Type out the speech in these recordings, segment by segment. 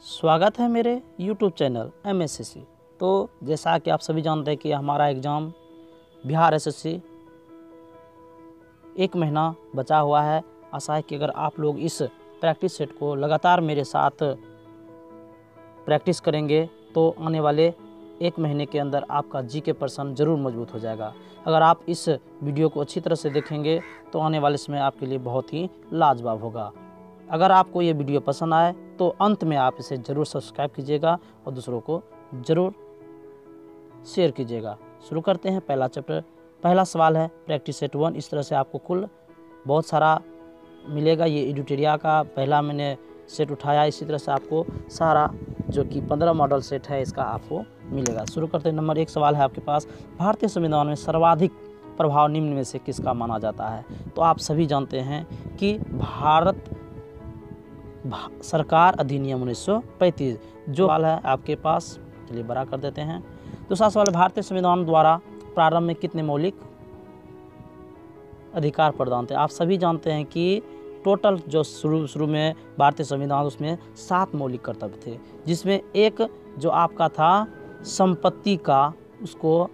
स्वागत है मेरे YouTube चैनल MSSC। तो जैसा कि आप सभी जानते हैं कि हमारा एग्ज़ाम बिहार SSC 1 महीना बचा हुआ है। आशा है कि अगर आप लोग इस प्रैक्टिस सेट को लगातार मेरे साथ प्रैक्टिस करेंगे तो आने वाले 1 महीने के अंदर आपका जीके पर्सन ज़रूर मजबूत हो जाएगा। अगर आप इस वीडियो को अच्छी तरह से देखेंगे तो आने वाले समय आपके लिए बहुत ही लाजवाब होगा। अगर आपको ये वीडियो पसंद आए तो अंत में आप इसे ज़रूर सब्सक्राइब कीजिएगा और दूसरों को ज़रूर शेयर कीजिएगा। शुरू करते हैं। पहला चैप्टर, पहला सवाल है प्रैक्टिस सेट 1। इस तरह से आपको कुल बहुत सारा मिलेगा। ये एडिटोरिया का पहला मैंने सेट उठाया। इसी तरह से आपको सारा जो कि 15 मॉडल सेट है इसका आपको मिलेगा। शुरू करते हैं। नंबर 1 सवाल है आपके पास, भारतीय संविधान में सर्वाधिक प्रभाव निम्न में से किसका माना जाता है? तो आप सभी जानते हैं कि भारत सरकार अधिनियम 1935 जो सवाल है आपके पास, चलिए बड़ा कर देते हैं। दूसरा सवाल, भारतीय संविधान द्वारा प्रारंभ में कितने मौलिक अधिकार प्रदान थे? आप सभी जानते हैं कि टोटल जो शुरू में भारतीय संविधान उसमें 7 मौलिक कर्तव्य थे, जिसमें एक जो आपका था संपत्ति का, उसको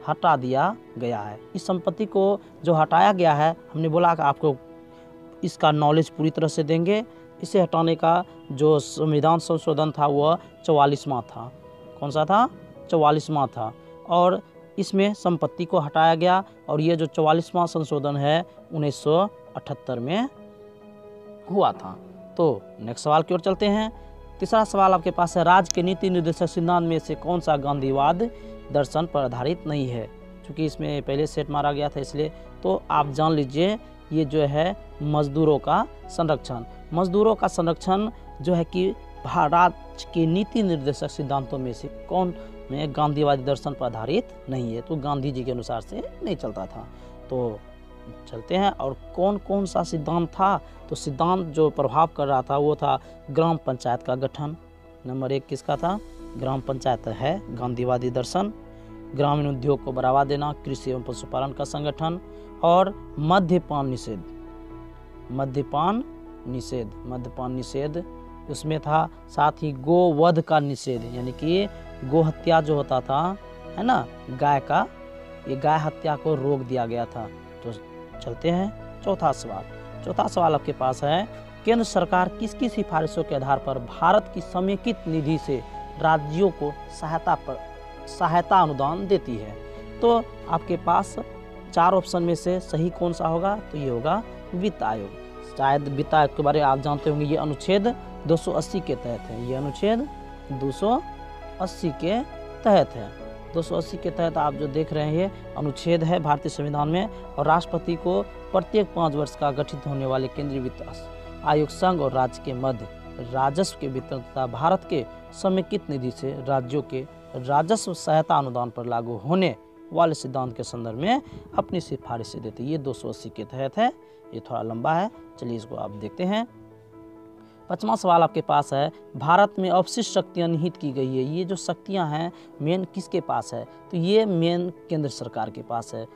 हटा दिया गया है। इस संपत्ति को जो हटाया गया है, हमने बोला कि आपको इसका नॉलेज पूरी तरह से देंगे। इसे हटाने का जो संविधान संशोधन था वह 44वां था। कौन सा था? 44वां था। और इसमें संपत्ति को हटाया गया और ये जो 44वां संशोधन है 1978 में हुआ था। तो नेक्स्ट सवाल की ओर चलते हैं। तीसरा सवाल आपके पास है, राज्य के नीति निर्देशक सिद्धांत में से कौन सा गांधीवाद दर्शन पर आधारित नहीं है? क्योंकि इसमें पहले सेट मारा गया था इसलिए। तो आप जान लीजिए, ये जो है मजदूरों का संरक्षण। मजदूरों का संरक्षण जो है कि राज्य के नीति निर्देशक सिद्धांतों में से कौन में गांधीवादी दर्शन पर आधारित नहीं है, तो गांधी जी के अनुसार से नहीं चलता था। तो चलते हैं। और कौन कौन सा सिद्धांत था? तो सिद्धांत जो प्रभाव कर रहा था वो था ग्राम पंचायत का गठन। नंबर 1 किसका था? ग्राम पंचायत है गांधीवादी दर्शन। ग्रामीण उद्योग को बढ़ावा देना, कृषि एवं पशुपालन का संगठन और मद्यपान निषेध। मद्यपान निषेध उसमें था। साथ ही गोवध का निषेध, यानी कि गो हत्या जो होता था, है ना, गाय का, ये गाय हत्या को रोक दिया गया था। तो चलते हैं चौथा सवाल आपके पास है, केंद्र सरकार किसकी सिफारिशों के आधार पर भारत की समेकित निधि से राज्यों को सहायता अनुदान देती है? तो आपके पास 4 ऑप्शन में से सही कौन सा होगा? तो ये होगा वित्त आयोग। शायद वित्त आयोग के बारे में आप जानते होंगे, ये अनुच्छेद 280 के तहत है। ये अनुच्छेद 280 के तहत है। 280 के तहत आप जो देख रहे हैं ये अनुच्छेद है भारतीय संविधान में। और राष्ट्रपति को प्रत्येक 5 वर्ष का गठित होने वाले केंद्रीय वित्त आयोग संघ और राज्य के मध्य राजस्व के वितरण तथा भारत के समेकित निधि से राज्यों के राजस्व सहायता अनुदान पर लागू होने वाले सिद्धांत के संदर्भ में अपनी सिफारिशें देते। ये 280 के तहत है। ये थोड़ा लंबा है, चलिए इसको आप देखते हैं। 5वां सवाल आपके पास है, भारत में अवशिष्ट शक्तियाँ निहित की गई है। ये जो शक्तियाँ हैं मेन किसके पास है? तो ये मेन केंद्र सरकार के पास है।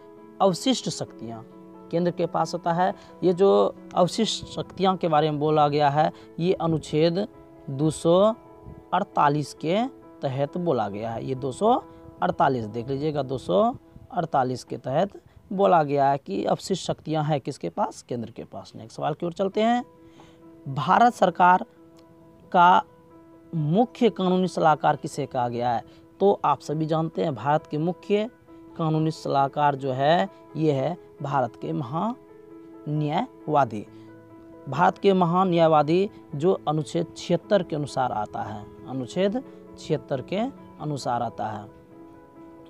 अवशिष्ट शक्तियाँ केंद्र के पास होता है। ये जो अवशिष्ट शक्तियाँ के बारे में बोला गया है, ये अनुच्छेद 248 के तहत बोला गया है। ये 248 देख लीजिएगा, 248 के तहत बोला गया है कि अवशिष्ट शक्तियां हैं किसके पास? केंद्र के पास। नेक्स्ट सवाल की ओर चलते हैं। भारत सरकार का मुख्य कानूनी सलाहकार किसे कहा गया है? तो आप सभी जानते हैं भारत के मुख्य कानूनी सलाहकार जो है ये है भारत के महान्यायवादी। भारत के महान्यायवादी जो अनुच्छेद 76 के अनुसार आता है। अनुच्छेद 76 के अनुसार आता है।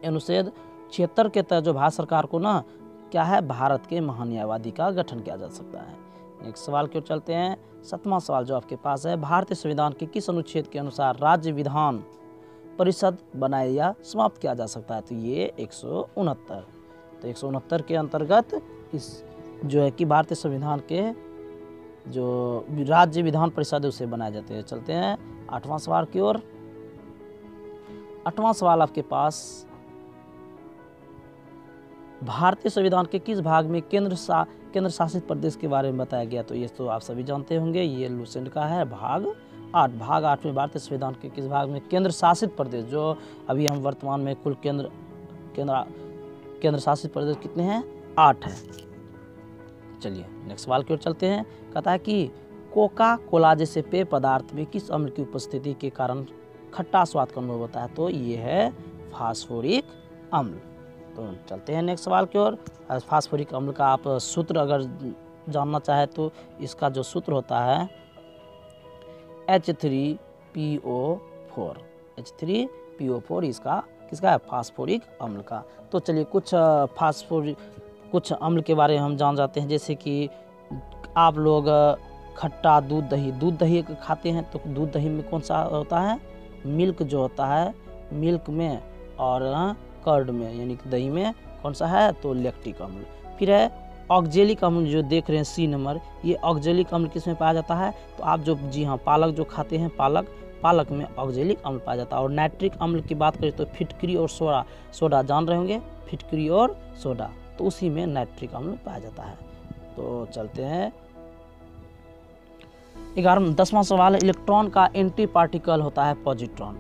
अनुच्छेद 76 के तहत जो भारत सरकार को ना क्या है, भारत के महान्यायवादी का गठन किया जा सकता है। नेक्स्ट सवाल की ओर चलते हैं। 7वां सवाल जो आपके पास है, भारतीय संविधान के किस अनुच्छेद के अनुसार राज्य विधान परिषद बनाया या समाप्त किया जा सकता है? तो ये 169। तो 169 के अंतर्गत इस जो है कि भारतीय संविधान के जो राज्य विधान परिषद है उसे बनाए जाते हैं। चलते हैं 8वां सवाल की ओर। 8वां सवाल आपके पास, भारतीय संविधान के किस भाग में केंद्र शासित प्रदेश के बारे में बताया गया? तो ये तो आप सभी जानते होंगे, ये लूसेंट का है भाग 8 भाग 8 में भारतीय संविधान के किस भाग में केंद्र शासित प्रदेश, जो अभी हम वर्तमान में कुल केंद्र शासित प्रदेश कितने हैं, 8 है। चलिए नेक्स्ट सवाल की ओर चलते हैं। कहता है कि कोका कोला जैसे पेय पदार्थ में किस अम्ल की उपस्थिति के कारण खट्टा स्वाद का अनुभव होता है, तो ये है फास्फोरिक अम्ल। तो चलते हैं नेक्स्ट सवाल की ओर। फास्फोरिक अम्ल का आप सूत्र अगर जानना चाहे तो इसका जो सूत्र होता है H3PO4, H3PO4 इसका किसका है, फास्फोरिक अम्ल का। तो चलिए कुछ अम्ल के बारे में हम जान जाते हैं, जैसे कि आप लोग खट्टा दूध दही खाते हैं, तो दूध दही में कौन सा होता है, मिल्क जो होता है, मिल्क में और कर्ड में यानी कि दही में कौन सा है, तो लैक्टिक अम्ल। फिर है ऑक्जेलिक अम्ल जो देख रहे हैं C नंबर, ये ऑक्जेलिक अम्ल किस में पाया जाता है, तो आप जो जी हाँ पालक जो खाते हैं पालक में ऑक्जेलिक अम्ल पाया जाता है। और नाइट्रिक अम्ल की बात करें तो फिटकरी और सोडा जान रहे होंगे, फिटकरी और सोडा, तो उसी में नाइट्रिक अम्ल पाया जाता है। तो चलते हैं 10वां सवाल है, इलेक्ट्रॉन का एंटी पार्टिकल होता है पॉजिट्रॉन।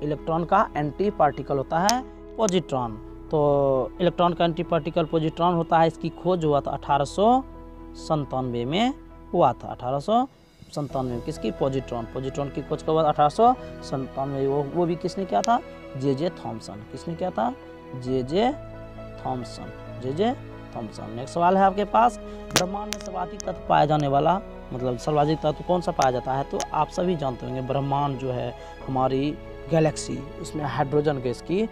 इलेक्ट्रॉन का एंटी पार्टिकल होता है पॉजिट्रॉन। तो इलेक्ट्रॉन का एंटी पार्टिकल पॉजिट्रॉन होता है, इसकी खोज हुआ था 1897 में हुआ था। 1897 में किसकी, पॉजिट्रॉन की खोज के बाद 1897 वो भी किसने किया था, जे थॉमसन। किसने किया था, जे थॉमसन। नेक्स्ट सवाल है आपके पास, ब्रह्मांड में सर्वाधिक तत्व पाया जाने वाला, मतलब सर्वाधिक तत्व कौन सा पाया जाता है, तो आप सभी जानते होंगे ब्रह्मांड जो है हमारी गैलेक्सी, उसमें हाइड्रोजन गैस की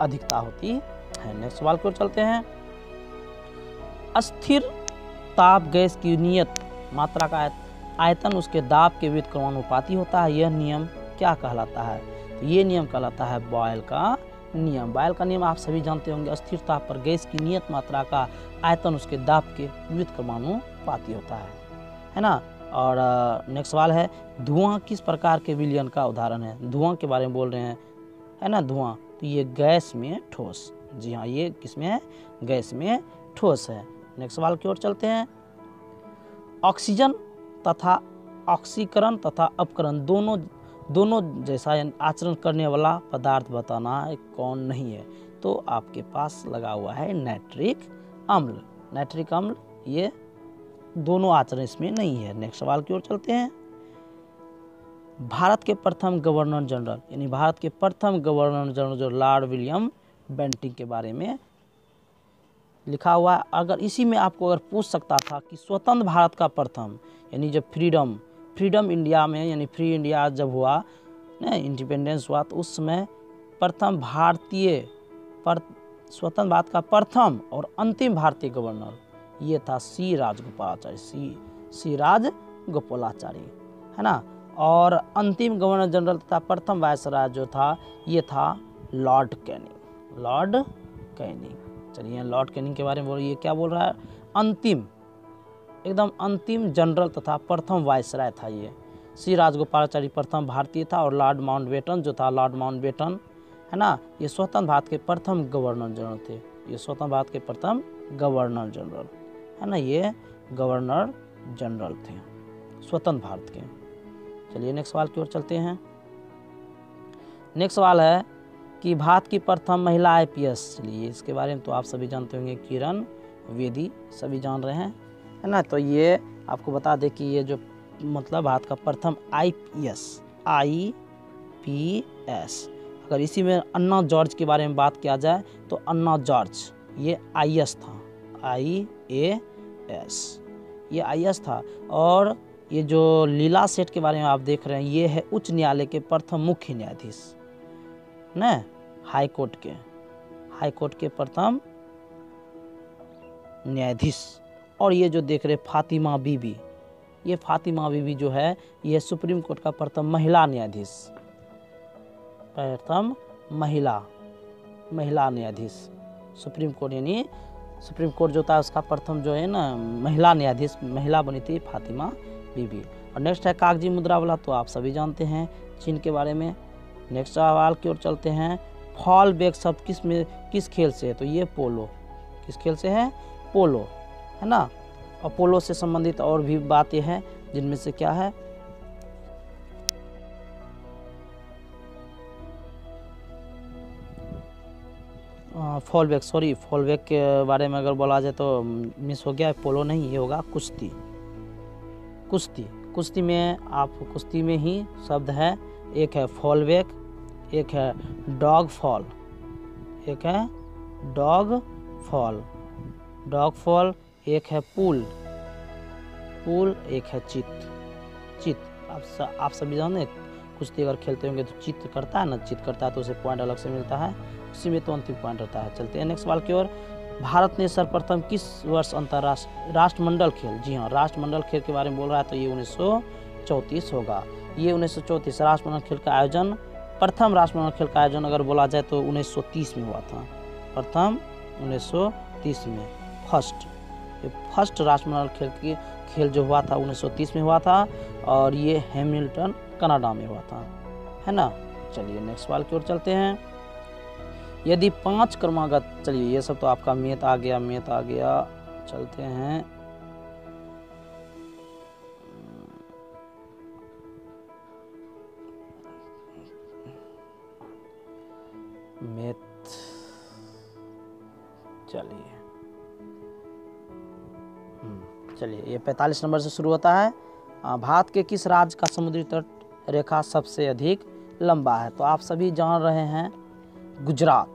अधिकता होती है। नेक्स्ट सवाल की ओर चलते हैं। अस्थिर ताप गैस की नियत मात्रा का आयतन उसके दाब के विपरीत क्रमानुपाती होता है, यह नियम क्या कहलाता है, तो ये नियम कहलाता है बॉयल का नियम। बॉयल का नियम आप सभी जानते होंगे, अस्थिर ताप पर गैस की नियत मात्रा का आयतन उसके दाब के विपरीत क्रमानुपाती होता है ना। और नेक्स्ट सवाल है, धुआं किस प्रकार के विलयन का उदाहरण है, धुआं के बारे में बोल रहे हैं, है ना, धुआं, तो ये गैस में ठोस, जी हाँ ये किसमें है, गैस में ठोस है। नेक्स्ट सवाल की ओर चलते हैं। ऑक्सीजन तथा ऑक्सीकरण तथा अपकरण दोनों जैसा आचरण करने वाला पदार्थ बताना है कौन नहीं है, तो आपके पास लगा हुआ है नाइट्रिक अम्ल। ये दोनों आचरण इसमें नहीं है। नेक्स्ट सवाल की ओर चलते हैं। भारत के प्रथम गवर्नर जनरल यानी भारत के प्रथम गवर्नर जनरल जो लॉर्ड विलियम बेंटिंक के बारे में लिखा हुआ है। अगर इसी में आपको अगर पूछ सकता था कि स्वतंत्र भारत का प्रथम यानी जब फ्रीडम इंडिया में यानी फ्री इंडिया जब हुआ ना, इंडिपेंडेंस हुआ, तो उस समय प्रथम स्वतंत्र भारत का प्रथम और अंतिम भारतीय गवर्नर ये था सी राजगोपालाचारी, है ना। और अंतिम गवर्नर जनरल तथा प्रथम वायसराय जो था ये था लॉर्ड कैनिंग। चलिए लॉर्ड कैनिंग के बारे में बोलिए, क्या बोल रहा है, एकदम अंतिम जनरल तथा प्रथम वायसराय था ये। सी राजगोपालाचारी प्रथम भारतीय था और लॉर्ड माउंटबेटन जो था, लॉर्ड माउंटबेटन, है ना, ये स्वतंत्र भारत के प्रथम गवर्नर जनरल थे। ये स्वतंत्र भारत के प्रथम गवर्नर जनरल, है ना, ये गवर्नर जनरल थे स्वतंत्र भारत के। चलिए नेक्स्ट सवाल की ओर चलते हैं। नेक्स्ट सवाल है कि भारत की प्रथम महिला IPS, चलिए इसके बारे में तो आप सभी जानते होंगे, किरण बेदी, सभी जान रहे हैं, है ना। तो ये आपको बता दें कि ये जो मतलब भारत का प्रथम IPS, अगर इसी में अन्ना जॉर्ज के बारे में बात किया जाए तो अन्ना जॉर्ज ये IS था, IAS, ये IS था। और ये जो लीला सेठ के बारे में आप देख रहे हैं ये है उच्च न्यायालय के प्रथम मुख्य न्यायाधीश न, हाई कोर्ट के प्रथम न्यायाधीश। और ये जो देख रहे फातिमा बीबी, ये फातिमा बीबी जो है ये सुप्रीम कोर्ट का प्रथम महिला न्यायाधीश, प्रथम महिला न्यायाधीश सुप्रीम कोर्ट, यानी सुप्रीम कोर्ट जो था उसका प्रथम जो है ना महिला न्यायाधीश, महिला बनी थी फातिमा बीबी। और नेक्स्ट है कागजी मुद्रा वाला, तो आप सभी जानते हैं चीन के बारे में। नेक्स्ट सवाल की ओर चलते हैं। फॉल बैक शब्द किस खेल से है, तो ये पोलो, किस खेल से है, पोलो, है ना। और पोलो से संबंधित और भी बातें हैं जिनमें से क्या है, फॉलबैक, सॉरी फॉलबैक के बारे में अगर बोला जाए तो मिस हो गया, पोलो नहीं, ये होगा कुश्ती। कुश्ती, कुश्ती में आप कुश्ती में ही शब्द है, एक है फॉलबैक, एक है डॉग फॉल, एक है डॉग फॉल, डॉग फॉल, एक है पुल, पुल, एक है चित, चित। आप सभी जाने कुश्ती अगर खेलते होंगे तो चित करता है ना, चित करता है तो उसे पॉइंट अलग से मिलता है, उसी में तो अंतिम पॉइंट रहता है। चलते हैं नेक्स्ट सवाल की ओर। भारत ने सर्वप्रथम किस वर्ष अंतर्राष्ट्रीय राष्ट्रमंडल खेल, जी हाँ राष्ट्रमंडल खेल के बारे में बोल रहा है तो ये 1934 होगा। ये 1934 राष्ट्रमंडल खेल का आयोजन, प्रथम राष्ट्रमंडल खेल का आयोजन अगर बोला जाए तो 1930 में हुआ था, प्रथम 1930 में, फर्स्ट राष्ट्रमंडल खेल जो हुआ था 1930 में हुआ था, और ये हैमिल्टन कनाडा में हुआ था, है ना। चलिए नेक्स्ट सवाल की ओर चलते हैं। यदि 5 क्रमागत, चलिए ये सब तो आपका मैथ आ गया, मैथ आ गया। चलते हैं मैथ, चलिए ये 45 नंबर से शुरू होता है। भारत के किस राज्य का समुद्री तट रेखा सबसे अधिक लंबा है? तो आप सभी जान रहे हैं गुजरात,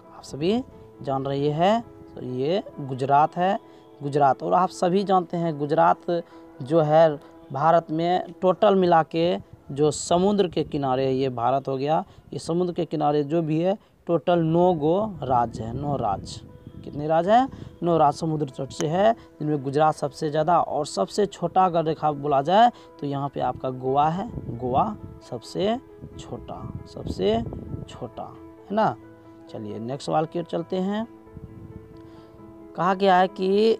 आप सभी जान रहे हैं, तो ये गुजरात है, गुजरात। और आप सभी जानते हैं गुजरात जो है भारत में टोटल मिला के जो समुद्र के किनारे, ये भारत हो गया, ये समुद्र के किनारे जो भी है टोटल 9 गो राज्य है, 9 राज्य। कितने राज्य हैं? 9 राज्य समुद्र तट से है, जिनमें गुजरात सबसे ज़्यादा। और सबसे छोटा अगर रेखा बोला जाए तो यहाँ पे आपका गोवा है, गोवा सबसे छोटा, सबसे छोटा, है ना। चलिए नेक्स्ट सवाल की ओर चलते हैं। कहा गया है कि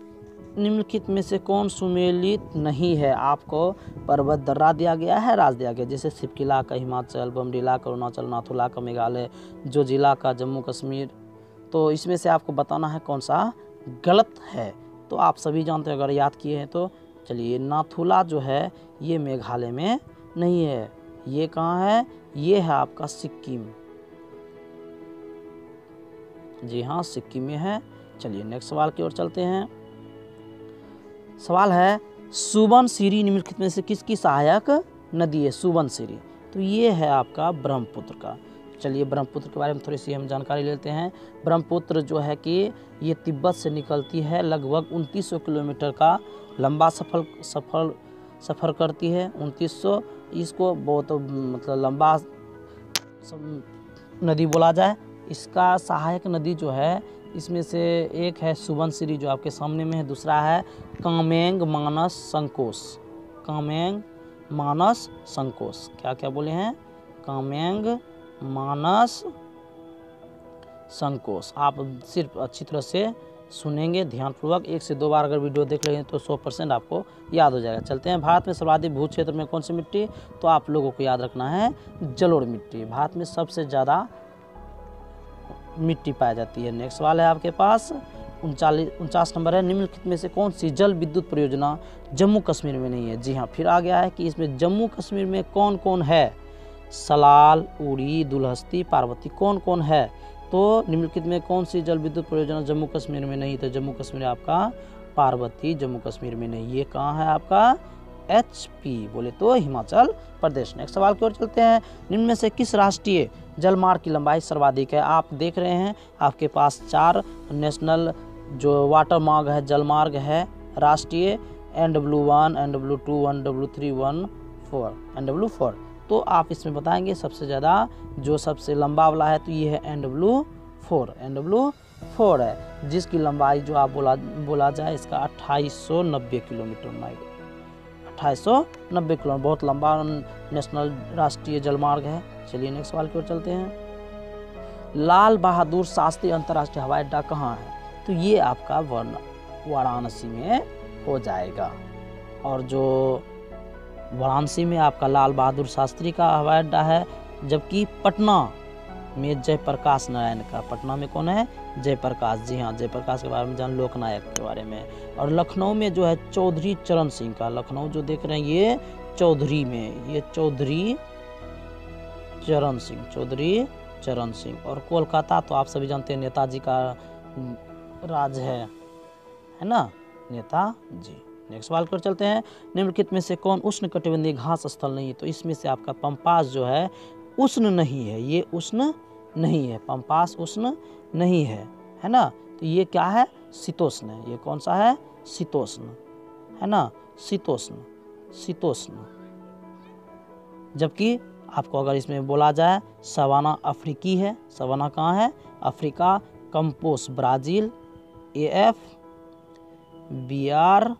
निम्नलिखित में से कौन सुमेलित नहीं है? आपको पर्वत दर्रा दिया गया है, राज दिया गया, जैसे सिपकिला का हिमाचल, बमडिला का अरुणाचल, नाथुला का मेघालय, जोजिला का जम्मू कश्मीर। तो इसमें से आपको बताना है कौन सा गलत है। तो आप सभी जानते हैं अगर याद किए हैं तो। चलिए नाथुला जो है ये मेघालय में नहीं है, ये कहाँ है? ये है आपका सिक्किम, जी हाँ सिक्किम में है। चलिए नेक्स्ट सवाल की ओर चलते हैं। सवाल है सुबनसिरी निम्नलिखित में से किसकी सहायक नदी है? सुबनसिरी, तो ये है आपका ब्रह्मपुत्र का। चलिए ब्रह्मपुत्र के बारे में थोड़ी सी हम जानकारी लेते हैं। ब्रह्मपुत्र जो है कि ये तिब्बत से निकलती है, लगभग 2900 किलोमीटर का लंबा सफ़र करती है। 2900, इसको बहुत मतलब लंबा नदी बोला जाए। इसका सहायक नदी जो है इसमें से एक है सुबनसिरी जो आपके सामने में है, दूसरा है कामेंग मानस संकोश, कामेंग मानस संकोश। क्या क्या बोले हैं? कामेंग मानस संकोश। आप सिर्फ अच्छी तरह से सुनेंगे ध्यानपूर्वक, 1 से 2 बार अगर वीडियो देख लेंगे तो 100% आपको याद हो जाएगा। चलते हैं, भारत में सर्वाधिक भू क्षेत्र में कौन सी मिट्टी? तो आप लोगों को याद रखना है जलोढ़ मिट्टी। भारत में सबसे ज़्यादा मिट्टी पाई जाती है। नेक्स्ट सवाल है आपके पास 49 नंबर है। निम्नलिखित में से कौन सी जल विद्युत परियोजना जम्मू कश्मीर में नहीं है? जी हाँ, फिर आ गया है कि इसमें जम्मू कश्मीर में कौन कौन है? सलाल, उड़ी, दुलहस्ती, पार्वती, कौन कौन है? तो निम्नलिखित में कौन सी जल विद्युत परियोजना जम्मू कश्मीर में नहीं? तो जम्मू कश्मीर आपका पार्वती जम्मू कश्मीर में नहीं। ये कहाँ है आपका? HP बोले तो हिमाचल प्रदेश। नेक्स्ट सवाल की ओर चलते हैं। निम्न में से किस राष्ट्रीय जलमार्ग की लंबाई सर्वाधिक है? आप देख रहे हैं आपके पास 4 नेशनल जो वाटर मार्ग है, जलमार्ग है राष्ट्रीय, NW1, NW2, NW3, 14, NW4। तो आप इसमें बताएंगे सबसे ज़्यादा जो सबसे लंबा वाला है तो ये है NW4, NW4 है, जिसकी लंबाई जो आप बोला जाए इसका 2890 किलोमीटर माइल, 2890 किलोमीटर, बहुत लंबा नेशनल राष्ट्रीय जलमार्ग है। चलिए नेक्स्ट सवाल की ओर चलते हैं। लाल बहादुर शास्त्री अंतर्राष्ट्रीय हवाई अड्डा कहाँ है? तो ये आपका वाराणसी में हो जाएगा। और जो वाराणसी में आपका लाल बहादुर शास्त्री का हवाई अड्डा है, जबकि पटना में जयप्रकाश नारायण का। पटना में कौन है? जयप्रकाश, जी हाँ जयप्रकाश के बारे में जान, लोकनायक के बारे में। और लखनऊ में जो है चौधरी चरण सिंह का, लखनऊ जो देख रहे हैं ये चौधरी में, ये चौधरी चरण सिंह, चौधरी चरण सिंह। और कोलकाता तो आप सभी जानते हैं नेताजी का राज है ना, नेताजी। नेक्स्ट सवाल पर चलते हैं। निम्नलिखित में से कौन उष्णकटिबंधीय घास स्थल नहीं है? तो इसमें से आपका पंपास जो है उष्ण नहीं है, ये उष्ण नहीं है, पंपास उष्ण नहीं है ना। तो ये क्या है? शीतोष्ण है। ये कौन सा है? शीतोष्ण है ना, शीतोष्ण, शीतोष्ण। जबकि आपको अगर इसमें बोला जाए सवाना अफ्रीकी है, सवाना कहाँ है? Africa. Compass Brazil, AF BR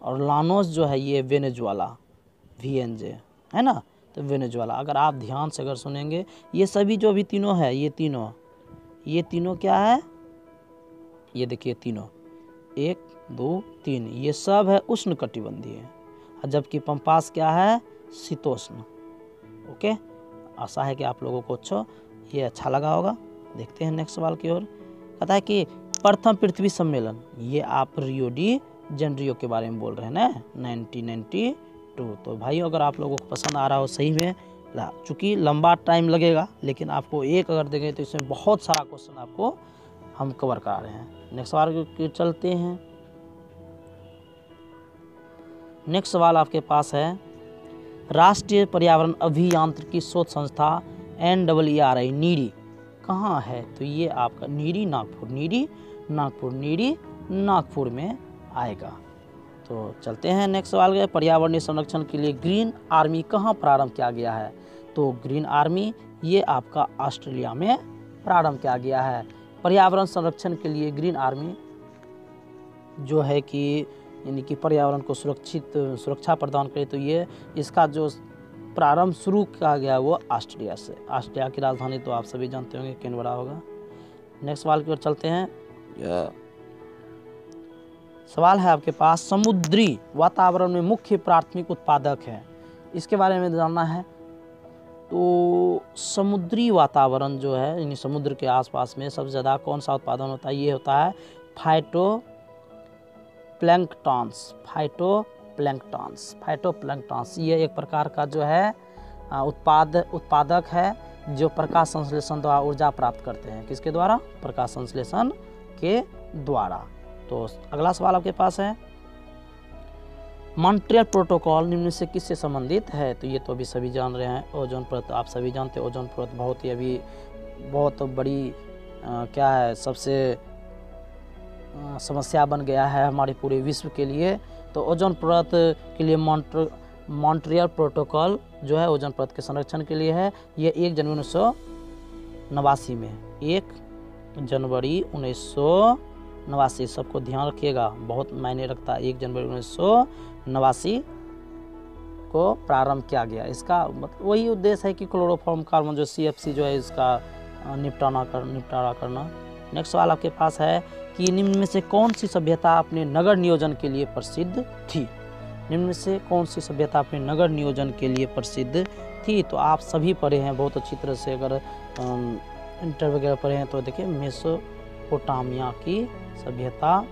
और लानोस जो है ये वेनेजुएला, VNJ है ना, तो वेनेजुएला। अगर आप ध्यान से अगर सुनेंगे ये सभी जो भी तीनों है, ये तीनों क्या है? ये देखिए तीनों 1 2 3 ये सब है उष्णकटिबंधीय, जबकि पंपास क्या है? शीतोष्ण। ओके, आशा है कि आप लोगों को ये अच्छा लगा होगा। देखते हैं नेक्स्ट सवाल की ओर। कहता है कि प्रथम पृथ्वी सम्मेलन, ये आप रियो डी जेनेरियो के बारे में बोल रहे हैं ना, 1992। तो भाई अगर आप लोगों को पसंद आ रहा हो सही में, चूँकि लंबा टाइम लगेगा लेकिन आपको एक अगर देंगे तो इसमें बहुत सारा क्वेश्चन आपको हम कवर करा रहे हैं। नेक्स्ट सवाल की चलते हैं। नेक्स्ट सवाल आपके पास है, राष्ट्रीय पर्यावरण अभियांत्रिकी शोध संस्था NEERI नीरी कहाँ है? तो ये आपका नीरी नागपुर में आएगा। तो चलते हैं नेक्स्ट सवाल के। पर्यावरणीय संरक्षण के लिए ग्रीन आर्मी कहाँ प्रारंभ किया गया है? तो ग्रीन आर्मी ये आपका ऑस्ट्रेलिया में प्रारंभ किया गया है। पर्यावरण संरक्षण के लिए ग्रीन आर्मी जो है कि यानी कि पर्यावरण को सुरक्षा प्रदान करे, तो ये इसका जो प्रारंभ शुरू किया गया वो ऑस्ट्रेलिया से। ऑस्ट्रेलिया की राजधानी तो आप सभी जानते होंगे कैनबरा होगा। नेक्स्ट सवाल की ओर चलते हैं। सवाल है आपके पास, समुद्री वातावरण में मुख्य प्राथमिक उत्पादक है, इसके बारे में जानना है। तो समुद्री वातावरण जो है यानी समुद्र के आसपास में सबसे ज़्यादा कौन सा उत्पादन होता है? ये होता है फाइटोप्लैंक्टन्स। ये एक प्रकार का जो है उत्पादक है जो प्रकाश संश्लेषण द्वारा ऊर्जा प्राप्त करते हैं। किसके द्वारा? प्रकाश संश्लेषण के द्वारा। तो अगला सवाल आपके पास है, मॉन्ट्रियल प्रोटोकॉल निम्न से किससे संबंधित है? तो ये तो अभी सभी जान रहे हैं, ओजोन परत। आप सभी जानते हैं ओजोन परत बहुत ही अभी बहुत बड़ी क्या है, सबसे समस्या बन गया है हमारे पूरे विश्व के लिए। तो ओजोन परत के लिए मॉन्ट्रियल प्रोटोकॉल जो है ओजोन परत के संरक्षण के लिए है। ये 1 जनवरी 1989 में, 1 जनवरी 1989, सबको ध्यान रखिएगा, बहुत मायने रखता है। 1 जनवरी 1989 को प्रारंभ किया गया। इसका मतलब वही उद्देश्य है कि क्लोरोफॉर्म कार्बन जो CFC जो है इसका निपटारा करना। नेक्स्ट सवाल आपके पास है कि निम्न में से कौन सी सभ्यता अपने नगर नियोजन के लिए प्रसिद्ध थी? निम्न में से कौन सी सभ्यता अपने नगर नियोजन के लिए प्रसिद्ध थी? तो आप सभी पढ़े हैं बहुत अच्छी तरह से, अगर इंटर वगैरह पढ़े हैं तो देखिए, मेसोपोटामिया की सभ्यता,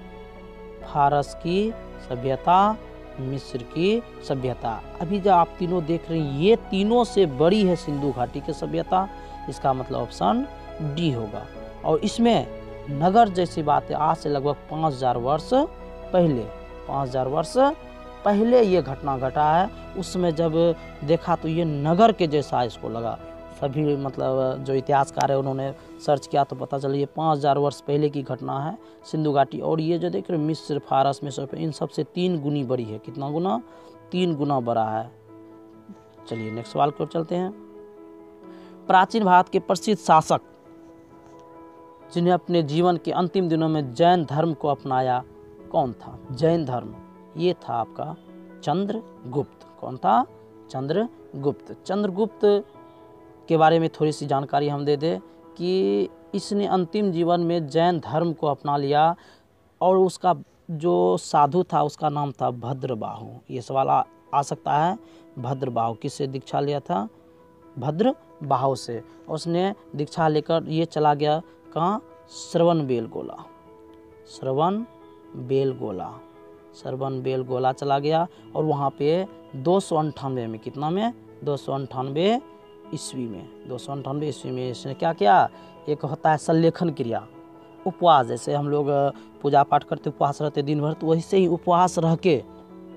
फारस की सभ्यता, मिस्र की सभ्यता। अभी जो आप तीनों देख रहे हैं ये तीनों से बड़ी है सिंधु घाटी की सभ्यता, इसका मतलब ऑप्शन डी होगा। और इसमें नगर जैसी बात है, आज से लगभग 5000 वर्ष पहले ये घटना घटा है। उसमें जब देखा तो ये नगर के जैसा इसको लगा। सभी मतलब जो इतिहासकार है उन्होंने सर्च किया तो पता चला ये 5000 वर्ष पहले की घटना है सिंधु घाटी। और ये जो देख रहे मिस्र, फारस, मेसोपोटामिया, इन सबसे 3 गुनी बड़ी है। कितना गुना? 3 गुना बड़ा है। चलिए नेक्स्ट सवाल की ओर चलते हैं। प्राचीन भारत के प्रसिद्ध शासक जिन्हें अपने जीवन के अंतिम दिनों में जैन धर्म को अपनाया, कौन था? जैन धर्म ये था आपका चंद्रगुप्त। कौन था? चंद्रगुप्त। चंद्रगुप्त के बारे में थोड़ी सी जानकारी हम दे दें कि इसने अंतिम जीवन में जैन धर्म को अपना लिया और उसका जो साधु था उसका नाम था भद्रबाहु। ये सवाल आ सकता है, भद्रबाहु किससे दीक्षा लिया था? भद्रबाहु से। उसने दीक्षा लेकर ये चला गया कहाँ? श्रवण बेलगोला चला गया और वहाँ पे 298 में, कितना में? 298 ईस्वी में, 298 ईस्वी में इसने क्या किया, एक होता है संलेखन क्रिया, उपवास, जैसे हम लोग पूजा पाठ करते उपवास रहते दिन भर, तो वैसे ही उपवास रह के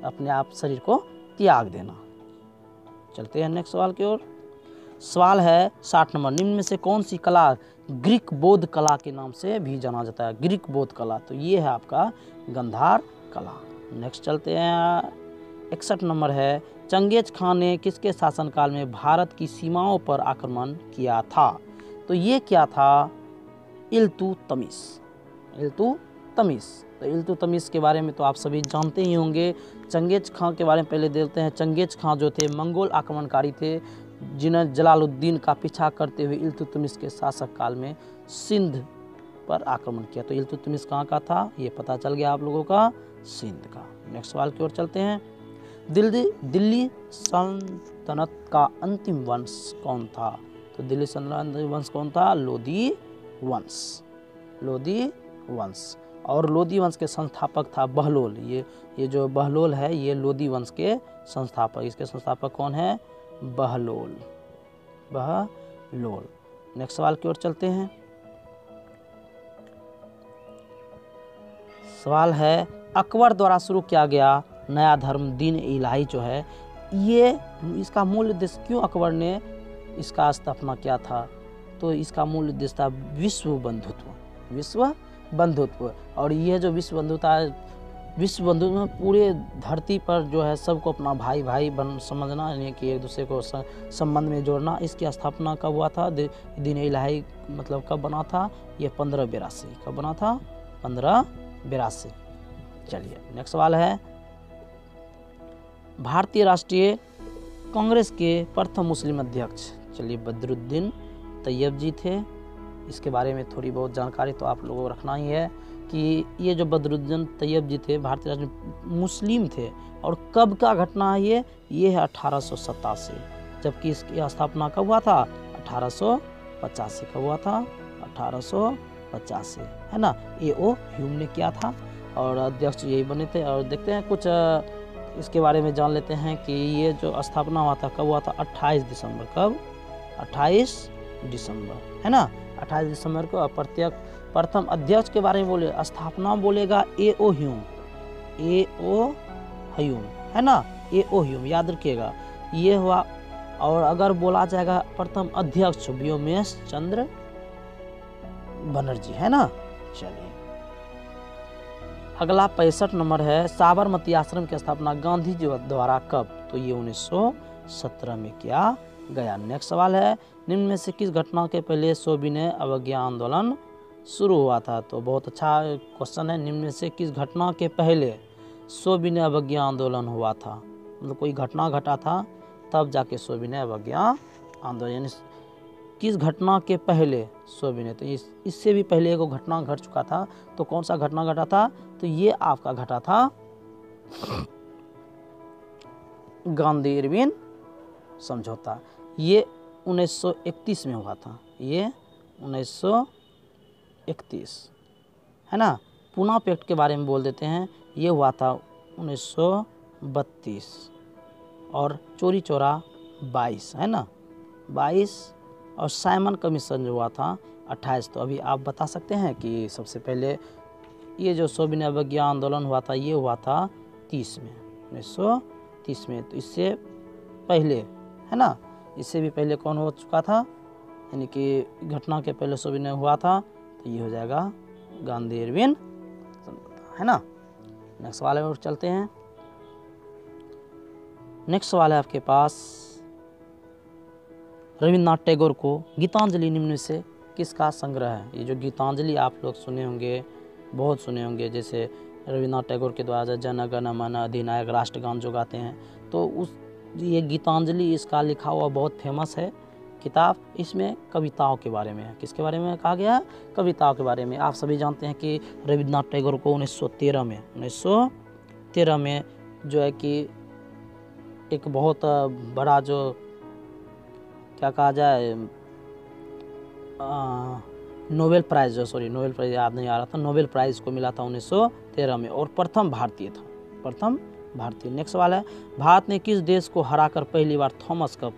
अपने आप शरीर को त्याग देना। चलते हैं नेक्स्ट सवाल की ओर। सवाल है 60 नंबर, निम्न में से कौन सी कला ग्रीक बौद्ध कला के नाम से भी जाना जाता है? ग्रीक बौद्ध कला, तो ये है आपका गंधार कला। नेक्स्ट चलते हैं 61 नंबर है, चंगेज खान ने किसके शासनकाल में भारत की सीमाओं पर आक्रमण किया था? तो ये क्या था, इल्तुतमिश। इल्तुतमिश, तो इल्तुतमिश के बारे में तो आप सभी जानते ही होंगे। चंगेज खान के बारे में पहले देखते हैं। चंगेज खान जो थे मंगोल आक्रमणकारी थे, जिन्हें जलालुद्दीन का पीछा करते हुए इल्तुतमिश के शासक काल में सिंध पर आक्रमण किया। तो इल्तुतमिश कहाँ का था, ये पता चल गया आप लोगों का, सिंध का। नेक्स्ट सवाल की ओर चलते हैं। दिल्ली सल्तनत का अंतिम वंश कौन था? तो दिल्ली सल्तनत वंश कौन था? लोदी वंश। लोदी वंश, और लोदी वंश के संस्थापक था बहलोल। ये जो बहलोल है, ये लोदी वंश के संस्थापक, इसके संस्थापक कौन है? बहलोल। बहलोल। नेक्स्ट सवाल की ओर चलते हैं। सवाल है, अकबर द्वारा शुरू किया गया नया धर्म दीन इलाही जो है, ये इसका मूल उद्देश्य क्यों अकबर ने इसका स्थापना किया था? तो इसका मूल उद्देश्य था विश्व बंधुत्व। विश्व बंधुत्व, और ये जो विश्व बंधुता है, विश्व बंधुत्व में पूरे धरती पर जो है सबको अपना भाई भाई बन समझना, यानी कि एक दूसरे को संबंध में जोड़ना। इसकी स्थापना कब हुआ था? दीन इलाही मतलब कब बना था? ये 1582। कब बना था? 1582। चलिए नेक्स्ट सवाल है, भारतीय राष्ट्रीय कांग्रेस के प्रथम मुस्लिम अध्यक्ष, चलिए बदरुद्दीन तैयब जी थे। इसके बारे में थोड़ी बहुत जानकारी तो आप लोगों को रखना ही है कि ये जो बदरुद्दीन तैयब जी थे भारतीय राष्ट्रीय मुस्लिम थे। और कब का घटना है ये है 1887, जबकि इसकी स्थापना कब हुआ था? 1885। कब हुआ था? 1885, है ना। A.O. ह्यूम ने किया था और अध्यक्ष यही बने थे। और देखते हैं कुछ इसके बारे में जान लेते हैं कि ये जो स्थापना हुआ था कब हुआ था? 28 दिसंबर। कब? 28 दिसंबर, है ना। 28 दिसंबर को। प्रथम अध्यक्ष के बारे में बोले, स्थापना बोलेगा A.O. ह्यूम। A.O. ह्यूम, है ना। A.O. ह्यूम याद रखिएगा, ये हुआ। और अगर बोला जाएगा प्रथम अध्यक्ष, व्योमेश चंद्र बनर्जी, है ना। चलिए अगला 65 नंबर है, साबरमती आश्रम की स्थापना गांधी जी द्वारा कब? तो ये 1917 में किया गया। नेक्स्ट सवाल है, निम्न में से किस घटना के पहले सविनय अवज्ञा आंदोलन शुरू हुआ था? तो बहुत अच्छा क्वेश्चन है। निम्न में से किस घटना के पहले सविनय अवज्ञा आंदोलन हुआ था? मतलब कोई घटना घटा था तब जाके सविनय अवज्ञा आंदोलन, यानी किस घटना के पहले सविनय? तो इससे भी पहले एक घटना घट चुका था। तो कौन सा घटना घटा था? तो ये आपका घटा था गांधी इरविन समझौता। ये 1931 में हुआ था। ये 1931, है ना। पूना पैक्ट के बारे में बोल देते हैं, ये हुआ था 1932। और चोरी चोरा 22, है ना, 22। और साइमन कमीशन जो हुआ था 28। तो अभी आप बता सकते हैं कि सबसे पहले ये जो सविनय अवज्ञा आंदोलन हुआ था ये हुआ था 30 में, 1930 में। तो इससे पहले, है ना, इससे भी पहले कौन हो चुका था, यानी कि घटना के पहले सविनय हुआ था, तो ये हो जाएगा गांधी इरविन समझौता, है ना। नेक्स्ट सवाल है और चलते हैं। नेक्स्ट सवाल है आपके पास, रविन्द्रनाथ टैगोर को गीतांजलि निम्न से किसका संग्रह है? ये जो गीतांजलि आप लोग सुने होंगे, बहुत सुने होंगे, जैसे रविन्द्रनाथ टैगोर के द्वारा जन गण मन अधिनायक राष्ट्रगान जो गाते हैं, तो उस ये गीतांजलि इसका लिखा हुआ बहुत फेमस है किताब। इसमें कविताओं के बारे में है। किसके बारे में कहा गया? कविताओं के बारे में। आप सभी जानते हैं कि रविन्द्रनाथ टैगोर को 1913 में जो है कि एक बहुत बड़ा जो क्या कहा जाए, नोबेल प्राइज़ याद नहीं आ रहा था, नोबेल प्राइज़ को मिला था 1913 में, और प्रथम भारतीय था, प्रथम भारतीय। नेक्स्ट सवाल है, भारत ने किस देश को हराकर पहली बार थॉमस कप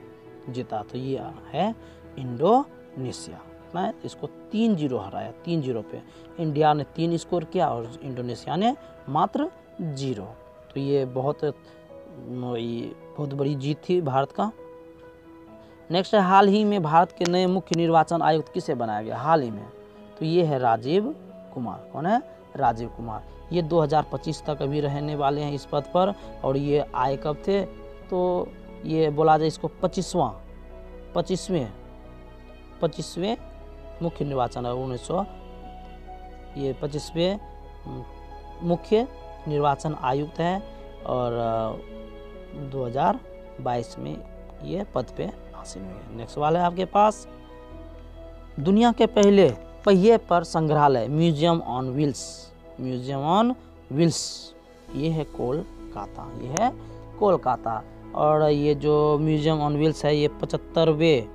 जीता। तो ये है इंडोनेशिया। कितना है? इसको 3-0 हराया, 3-0 पे। इंडिया ने 3 स्कोर किया और इंडोनेशिया ने मात्र 0। तो ये बहुत बड़ी जीत थी भारत का। नेक्स्ट है, हाल ही में भारत के नए मुख्य निर्वाचन आयुक्त किसे बनाया गया? हाल ही में, तो ये है राजीव कुमार। कौन है? राजीव कुमार। ये 2025 तक अभी रहने वाले हैं इस पद पर। और ये आए कब थे? तो ये बोला जाए इसको 25वें मुख्य निर्वाचन है 25वें मुख्य निर्वाचन आयुक्त है। और 2022 में ये पद पे हासिल हुए। नेक्स्ट सवाल है आपके पास, दुनिया के पहले पहिए पर संग्रहालय म्यूजियम ऑन व्हील्स, ये है कोलकाता, ये है कोलकाता। और ये जो म्यूजियम ऑन व्हील्स है ये 75वें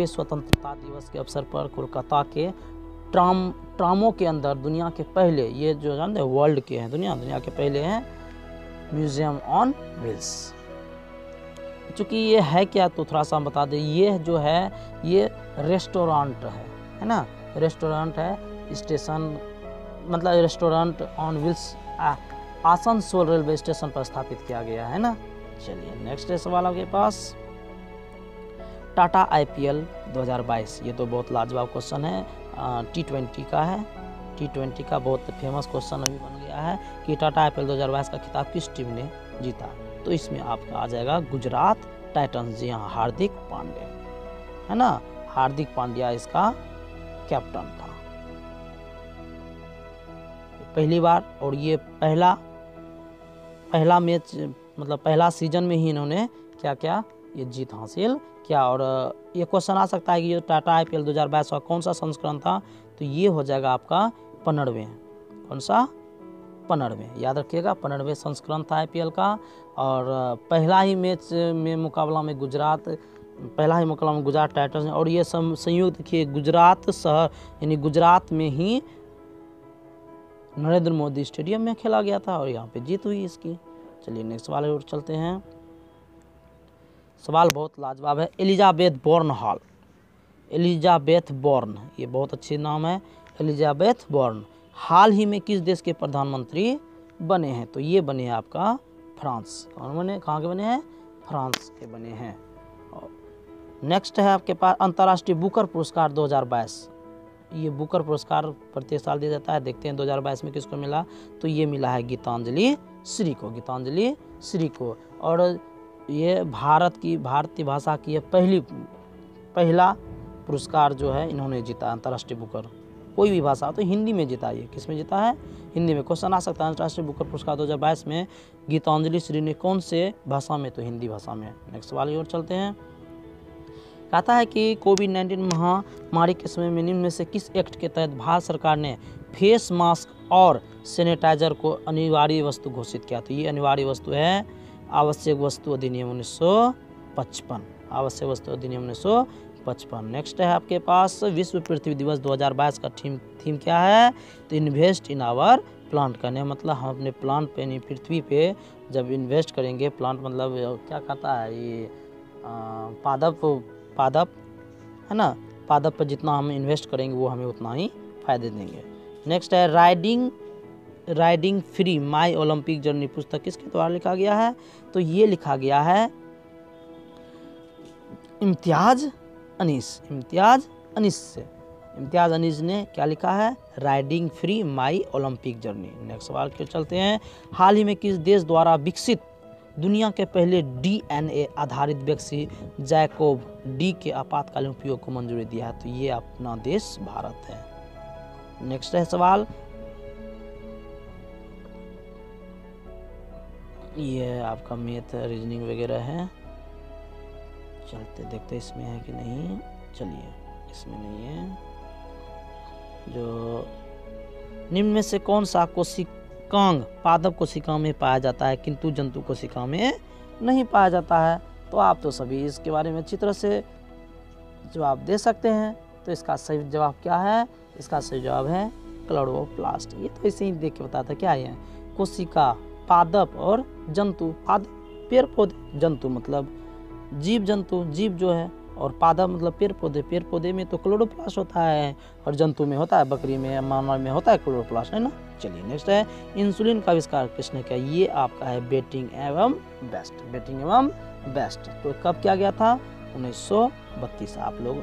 स्वतंत्रता दिवस के अवसर पर कोलकाता के ट्रामों के अंदर दुनिया के पहले, ये जो जानते हैं वर्ल्ड के हैं, दुनिया के पहले हैं म्यूजियम ऑन व्हील्स। चूँकि ये है क्या तो थोड़ा सा हम बता दें, ये जो है ये रेस्टोरेंट है ना, रेस्टोरेंट है, स्टेशन मतलब restaurant on wheels Asansol railway station पर स्थापित किया गया है ना। चलिए नेक्स्ट सवाल आपके पास, टाटा IPL 2022, ये तो बहुत लाजवाब क्वेश्चन है, T20 का है। T20 का बहुत फेमस क्वेश्चन अभी बन गया है कि टाटा IPL 2022 का खिताब किस टीम ने जीता? तो इसमें आपका आ जाएगा गुजरात टाइटंस। जी हाँ, हार्दिक पांड्या है ना, हार्दिक पांड्या इसका कैप्टन था पहली बार। और ये पहला मैच मतलब पहला सीजन में ही इन्होंने क्या ये जीत हासिल किया। और ये क्वेश्चन आ सकता है कि ये टाटा IPL 2022 का कौन सा संस्करण था? तो ये हो जाएगा आपका 15वें। कौन सा? 15वें, याद रखिएगा 15वें संस्करण था IPL का। और पहला ही मुकाबला में गुजरात टाइटंस। और ये संयुक्त देखिए गुजरात शहर यानी गुजरात में ही नरेंद्र मोदी स्टेडियम में खेला गया था और यहाँ पे जीत हुई इसकी। चलिए नेक्स्ट सवाल और चलते हैं। सवाल बहुत लाजवाब है, एलिजाबेथ बोर्न, ये बहुत अच्छी नाम है, एलिजाबेथ बोर्न हाल ही में किस देश के प्रधानमंत्री बने हैं? तो ये बने हैं आपका फ्रांस। कौन बने? कहाँ के बने हैं? फ्रांस के बने हैं। नेक्स्ट है आपके पास अंतर्राष्ट्रीय बुकर पुरस्कार 2022। ये बुकर पुरस्कार प्रत्येक साल दिया जाता है, देखते हैं 2022 में किसको मिला। तो ये मिला है गीतांजलि श्री को। और ये भारतीय भाषा की ये पहला पुरस्कार जो है इन्होंने जीता अंतर्राष्ट्रीय बुकर, कोई भी भाषा तो हिंदी में जीता। ये किस में जीता है? हिंदी में। क्वेश्चन आ सकता है अंतर्राष्ट्रीय बुकर पुरस्कार 2022 में गीतांजलि श्री ने कौन से भाषा में? तो हिंदी भाषा में। नेक्स्ट सवाल की ओर चलते हैं। कहता है कि कोविड-19 महामारी के समय में निम्न में से किस एक्ट के तहत भारत सरकार ने फेस मास्क और सैनिटाइजर को अनिवार्य वस्तु घोषित किया? तो ये अनिवार्य वस्तु है आवश्यक वस्तु अधिनियम 1955। नेक्स्ट है आपके पास विश्व पृथ्वी दिवस 2022 का थीम क्या है? तो इन्वेस्ट इन आवर प्लांट। करने मतलब हम अपने प्लांट पे नहीं, पृथ्वी पे जब इन्वेस्ट करेंगे, प्लांट मतलब क्या कहता है ये पादप है ना, पादप पर जितना हम इन्वेस्ट करेंगे वो हमें उतना ही फायदे देंगे। नेक्स्ट है राइडिंग फ्री माई ओलंपिक जर्नी पुस्तक किसके द्वारा लिखा गया है? तो ये लिखा गया है इम्तियाज अनीस ने क्या लिखा है? राइडिंग फ्री माई ओलंपिक जर्नी। नेक्स्ट सवाल के चलते हैं। हाल ही में किस देश द्वारा विकसित दुनिया के पहले DNA आधारित वैक्सीन जैकोव डी के आपातकालीन उपयोग को मंजूरी दिया है? तो ये अपना देश भारत है। नेक्स्ट है सवाल, ये आपका मैथ रीजनिंग वगैरह है, चलते देखते इसमें है कि नहीं। चलिए इसमें नहीं है। जो निम्न में से कौन सा कोशिकांग पादप कोशिका में पाया जाता है किंतु जंतु कोशिका में नहीं पाया जाता है? तो आप तो सभी इसके बारे में अच्छी तरह से जवाब दे सकते हैं। तो इसका सही जवाब क्या है? इसका सही जवाब है क्लोरोप्लास्ट। ये तो ऐसे ही देख के बताता क्या है, कोशिका, पादप और जंतु। पादप पेड़ पौधे, जंतु मतलब जीव जंतु, जीव जो है, और पादप मतलब पेड़ पौधे, पेड़ पौधे में तो क्लोरोप्लास्ट होता है और जंतु में होता है, बकरी में, मानव में होता है क्लोरोप्लास्ट, है ना। चलिए नेक्स्ट है, इंसुलिन का आविष्कार किसने किया? ये आपका है बेटिंग एवं बेस्ट, बेटिंग एवं बेस्ट। तो कब किया गया था? 1932। आप लोग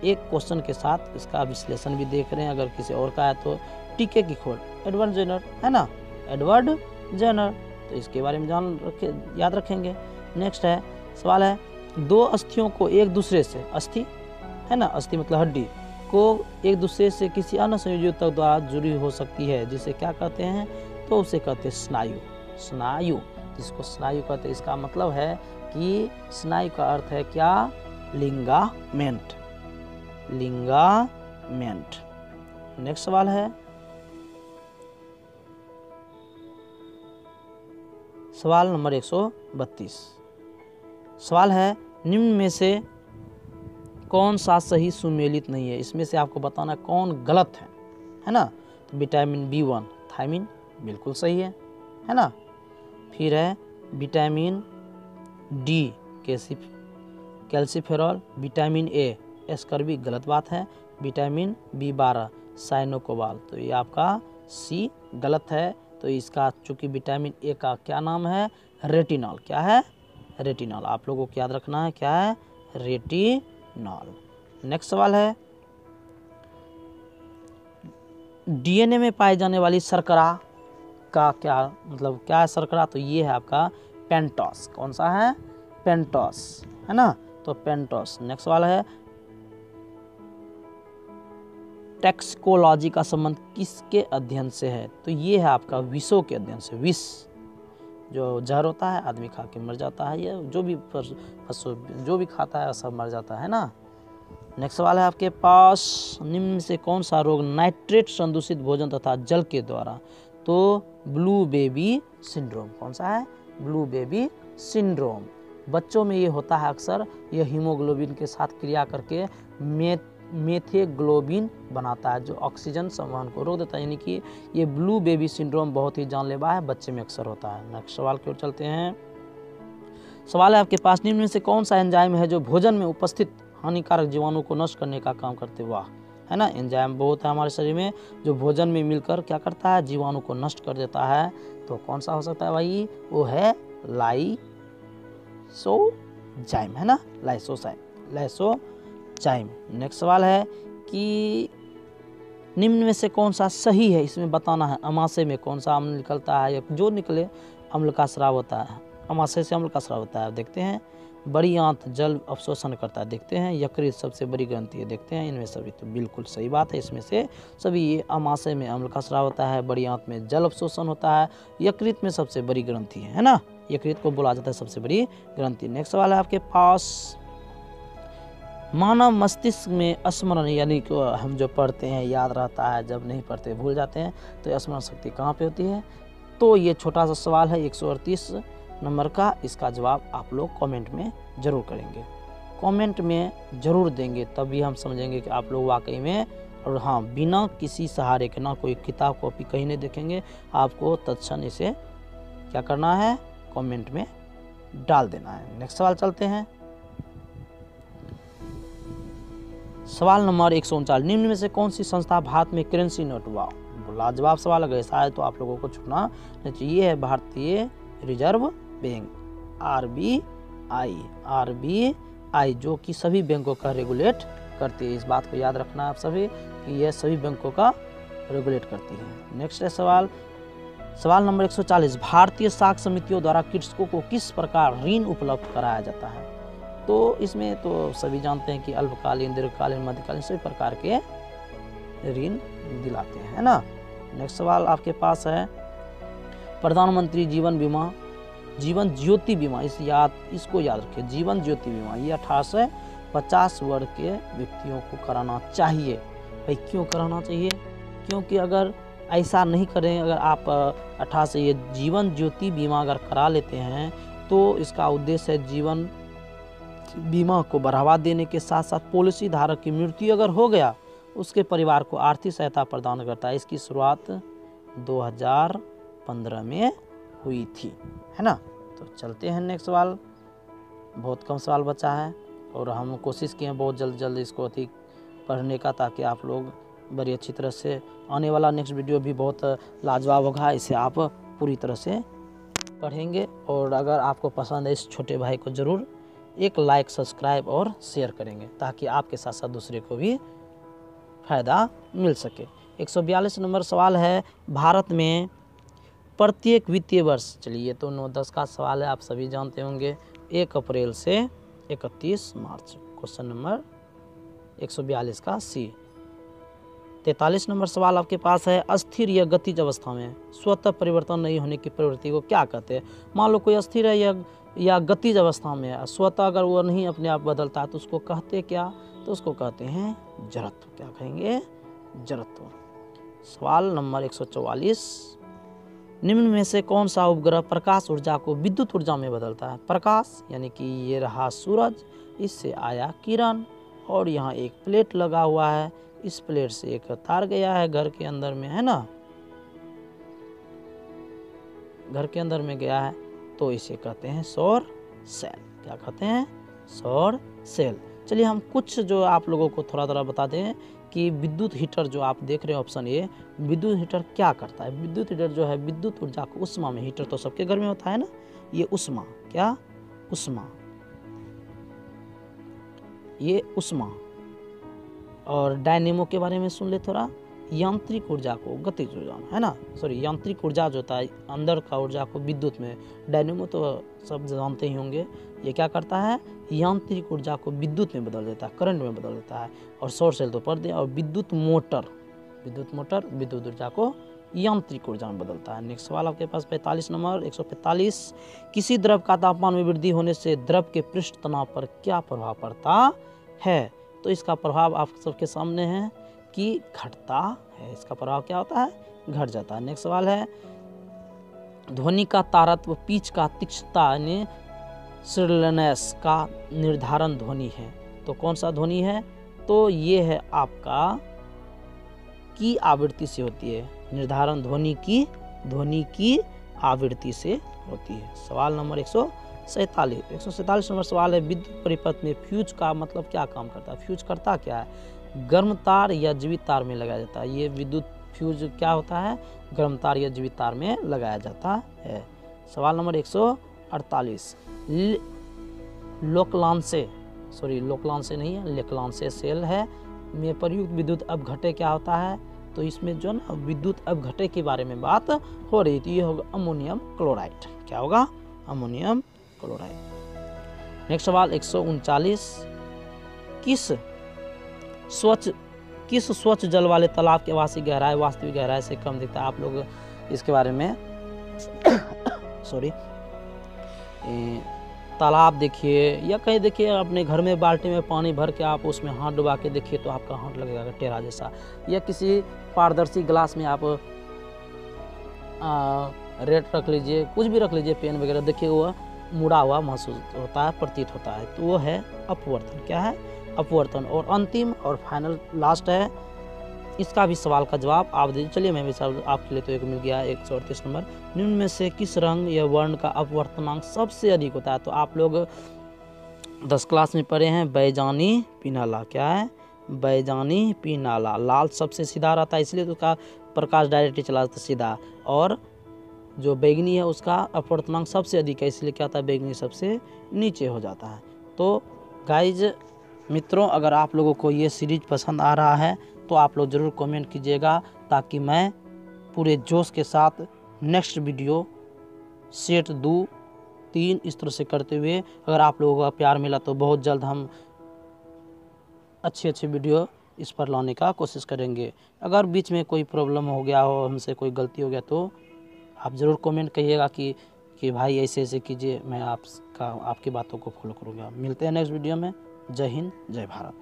एक क्वेश्चन के साथ इसका विश्लेषण भी देख रहे हैं, अगर किसी और का है तो टीके की खोज, एडवर्ड जेनर, है ना, एडवर्ड जेनर, तो इसके बारे में याद रखेंगे। नेक्स्ट है सवाल है, दो अस्थियों को एक दूसरे से, अस्थि है ना, अस्थि मतलब हड्डी को एक दूसरे से किसी अन्य संयोजक द्वारा जुड़ी हो सकती है, जिसे क्या कहते हैं? तो उसे कहते हैं स्नायु, स्नायु, जिसको स्नायु कहते हैं। इसका मतलब है कि स्नायु का अर्थ है क्या? Ligament, ligament. नेक्स्ट सवाल है, सवाल नंबर 132। सवाल है, निम्न में से कौन सा सही सुमेलित नहीं है? इसमें से आपको बताना कौन गलत है ना। तो विटामिन B1 थायमिन बिल्कुल सही है ना। फिर है vitamin D calciferol, vitamin A ascorbic गलत बात है, विटामिन B12 साइनोकोबाल, तो ये आपका C गलत है। तो इसका चूंकि विटामिन A का क्या नाम है? रेटिनॉल। क्या है? रेटिनॉल। आप लोगों को याद रखना है क्या है? रेटिनॉल। नेक्स्ट सवाल है, DNA में पाई जाने वाली शर्करा का क्या मतलब क्या है शर्करा? तो ये है आपका पेंटोस। कौन सा है? पेंटोस, है ना, तो पेंटोस। नेक्स्ट सवाल है, टैक्सिकोलॉजी का संबंध किसके अध्ययन से है? तो ये है आपका विषों के अध्ययन से। विष जो जहर होता है, आदमी खा के मर जाता है, या जो भी पशु जो भी खाता है सब मर जाता है ना। नेक्स्ट सवाल है आपके पास, निम्न में से कौन सा रोग नाइट्रेट संदूषित भोजन तथा जल के द्वारा? तो ब्लू बेबी सिंड्रोम। कौन सा है? Blue baby syndrome. बच्चों में ये होता है अक्सर, ये हीमोग्लोबिन के साथ क्रिया करके मेथेग्लोबिन बनाता है, जो ऑक्सीजन संवहन को रोक देता है, यानी कि ये ब्लू बेबी सिंड्रोम बहुत ही जानलेवा है, बच्चे में अक्सर होता है। नेक्स्ट सवाल की ओर चलते हैं। सवाल है आपके पास, निम्न में से कौन सा एंजाइम है जो भोजन में उपस्थित हानिकारक जीवाणु को नष्ट करने का काम करते? वाह, है ना, एंजाइम बहुत है हमारे शरीर में जो भोजन में मिलकर क्या करता है? जीवाणु को नष्ट कर देता है। तो कौन सा हो सकता है भाई? वो है लाइसोजाइम, है ना, लाइसोजाइम। नेक्स्ट सवाल है कि निम्न में से कौन सा सही है? इसमें बताना है, अमाशय में कौन सा अम्ल निकलता है, या जो निकले अम्ल का स्राव होता है। अमाशय से अम्ल का स्राव होता है, देखते हैं। बड़ी आंत जल अवशोषण करता है, देखते हैं। यकृत सबसे बड़ी ग्रंथि है, देखते हैं। इनमें सभी तो बिल्कुल सही बात है, इसमें से सभी। ये अमाशय में अम्ल का स्राव होता है, बड़ी आंत में जल अवशोषण होता है, यकृत में सबसे बड़ी ग्रंथि है ना, यकृत को बोला जाता है सबसे बड़ी ग्रंथि। नेक्स्ट सवाल है आपके पास, मानव मस्तिष्क में स्मरण, यानी कि हम जो पढ़ते हैं याद रहता है, जब नहीं पढ़ते भूल जाते हैं, तो स्मरण शक्ति कहाँ पे होती है? तो ये छोटा सा सवाल है 138 नंबर का, इसका जवाब आप लोग कमेंट में जरूर करेंगे, कमेंट में जरूर देंगे, तभी हम समझेंगे कि आप लोग वाकई में। और हाँ, बिना किसी सहारे के, ना कोई किताब कॉपी कहीं नहीं देखेंगे, आपको तत्क्षण इसे क्या करना है? कमेंट में डाल देना है। नेक्स्ट सवाल चलते हैं। सवाल नंबर 139, निम्न में से कौन सी संस्था भारत में करेंसी नोट? वाह, लाजवाब सवाल। अगर ऐसा है तो आप लोगों को छूटना नहीं चाहिए। है भारतीय रिजर्व बैंक, RBI, जो कि सभी बैंकों का रेगुलेट करती है। इस बात को याद रखना आप सभी कि यह सभी बैंकों का रेगुलेट करती है। नेक्स्ट है सवाल नंबर 140, भारतीय साख समितियों द्वारा कृषकों को किस प्रकार ऋण उपलब्ध कराया जाता है? तो इसमें तो सभी जानते हैं कि अल्पकालीन, दीर्घकालीन, मध्यकालीन सभी प्रकार के ऋण दिलाते हैं, है ना। नेक्स्ट सवाल आपके पास है, प्रधानमंत्री जीवन बीमा, जीवन ज्योति बीमा, इसको याद रखिए, जीवन ज्योति बीमा ये 18 से 50 वर्ष के व्यक्तियों को कराना चाहिए। भाई क्यों कराना चाहिए? क्योंकि अगर ऐसा नहीं करें, अगर आप 18 से ये जीवन ज्योति बीमा अगर करा लेते हैं, तो इसका उद्देश्य है जीवन बीमा को बढ़ावा देने के साथ साथ पॉलिसी धारक की मृत्यु अगर हो गया, उसके परिवार को आर्थिक सहायता प्रदान करता है। इसकी शुरुआत 2015 में हुई थी, है ना। तो चलते हैं नेक्स्ट सवाल। बहुत कम सवाल बचा है और हम कोशिश किए हैं बहुत जल्द इसको अधिक पढ़ने का, ताकि आप लोग बड़ी अच्छी तरह से आने वाला नेक्स्ट वीडियो भी बहुत लाजवाब होगा, इसे आप पूरी तरह से पढ़ेंगे। और अगर आपको पसंद है इस छोटे भाई को ज़रूर एक लाइक, सब्सक्राइब और शेयर करेंगे, ताकि आपके साथ साथ दूसरे को भी फ़ायदा मिल सके। 142 नंबर सवाल है, भारत में प्रत्येक वित्तीय वर्ष, चलिए ये तो 9-10 का सवाल है, आप सभी जानते होंगे, 1 अप्रैल से 31 मार्च। क्वेश्चन नंबर 142 का सी। 43 नंबर सवाल आपके पास है, अस्थिर या गतिज अवस्था में स्वतः परिवर्तन नहीं होने की प्रवृत्ति को क्या कहते हैं। मान लो कोई अस्थिर है या गतिज अवस्था में है, स्वतः अगर वो नहीं अपने आप बदलता है तो उसको कहते क्या, तो उसको कहते हैं जड़त्व। क्या कहेंगे, जड़त्व। सवाल नंबर 144, निम्न में से कौन सा उपग्रह प्रकाश ऊर्जा को विद्युत ऊर्जा में बदलता है। प्रकाश यानी कि ये रहा सूरज, इससे आया किरण और यहाँ एक प्लेट लगा हुआ है, इस प्लेट से एक तार गया है घर के अंदर में, है ना, घर के अंदर में गया है, तो इसे कहते हैं सौर सेल। क्या कहते हैं, सौर सेल। चलिए हम कुछ जो आप लोगों को थोड़ा बता दें कि विद्युत हीटर जो आप देख रहे हो ऑप्शन ए, विद्युत हीटर क्या करता है। विद्युत हीटर जो है विद्युत ऊर्जा को उष्मा में, हीटर तो सबके घर में होता है ना, ये उष्मा, क्या, उष्मा, ये उष्मा। और डायनेमो के बारे में सुन ले थोड़ा, यांत्रिक ऊर्जा को गतिज ऊर्जा में, है ना, सॉरी, यांत्रिक ऊर्जा जो होता है अंदर का ऊर्जा को विद्युत में, डायनेमो तो सब जानते ही होंगे, ये क्या करता है, यांत्रिक ऊर्जा को विद्युत में बदल देता है, करंट में बदल देता है। और सौर सेल तो पढ़ दिया। और विद्युत मोटर विद्युत ऊर्जा को यांत्रिक ऊर्जा में बदलता है। नेक्स्ट सवाल आपके पास 45 नंबर 145, किसी द्रव का तापमान में वृद्धि होने से द्रव के पृष्ठ तनाव पर क्या प्रभाव पड़ता है। तो इसका प्रभाव आप सबके सामने है कि घटता है, इसका प्रभाव क्या होता है, घट जाता है। नेक्स्ट सवाल है, ध्वनि का तारत्व पिच का तीक्ष्णता यानी श्रिलनेस का निर्धारण ध्वनि है। तो कौन सा ध्वनि है, तो ये है आपका की आवृत्ति से होती है, निर्धारण ध्वनि की आवृत्ति से होती है। सवाल नंबर 147 नंबर सवाल है, विद्युत परिपथ में फ्यूज का मतलब क्या काम करता है। फ्यूज करता क्या है, गर्म तार या जीवित तार में लगाया जाता है। ये विद्युत फ्यूज क्या होता है, गर्म तार या जीवित तार में लगाया जाता है। सवाल नंबर 148, लोकलांसे नहीं है, लेकलांसे सेल है में प्रयुक्त विद्युत अपघटे क्या होता है। तो इसमें जो ना विद्युत अपघटे के बारे में बात हो रही थी, ये होगा अमोनियम क्लोराइड। क्या होगा, अमोनियम क्लोराइड। नेक्स्ट सवाल 139, किस स्वच्छ जल वाले तालाब की आवासीय गहराई वास्तविक गहराई से कम दिखता है। आप लोग इसके बारे में सॉरी, तालाब देखिए या कहीं देखिए, अपने घर में बाल्टी में पानी भर के आप उसमें हाथ डुबा के देखिए तो आपका हाथ लगेगा टेढ़ा जैसा, या किसी पारदर्शी ग्लास में आप रेट रख लीजिए, कुछ भी रख लीजिए, पेन वगैरह, देखिए वो मुड़ा हुआ महसूस होता है, प्रतीत होता है, तो वो है अपवर्तन। क्या है, अपवर्तन। और अंतिम और फाइनल लास्ट है, इसका भी सवाल का जवाब आप दीजिए। चलिए मैं भी सवाल आपके लिए तो एक मिल गया 138 नंबर, निम्न में से किस रंग या वर्ण का अपवर्तनांक सबसे अधिक होता है। तो आप लोग 10 क्लास में पढ़े हैं, बैजानी पीनाला। क्या है, बैजानी पीनाला। लाल सबसे सीधा रहता है, इसलिए तो उसका प्रकाश डायरेक्टली चला जाता है सीधा, और जो बैगनी है उसका अपवर्तनांक सबसे अधिक है, इसलिए क्या होता है, बैगनी सबसे नीचे हो जाता है। तो गाइज मित्रों, अगर आप लोगों को ये सीरीज पसंद आ रहा है तो आप लोग ज़रूर कमेंट कीजिएगा, ताकि मैं पूरे जोश के साथ नेक्स्ट वीडियो सेट 2, 3 इस तरह से करते हुए, अगर आप लोगों का प्यार मिला तो बहुत जल्द हम अच्छे वीडियो इस पर लाने का कोशिश करेंगे। अगर बीच में कोई प्रॉब्लम हो गया हो, हमसे कोई गलती हो गया, तो आप ज़रूर कमेंट कहिएगा कि भाई ऐसे कीजिए, मैं आपकी बातों को फॉलो करूँगा। मिलते हैं नेक्स्ट वीडियो में। जय हिंद, जय भारत।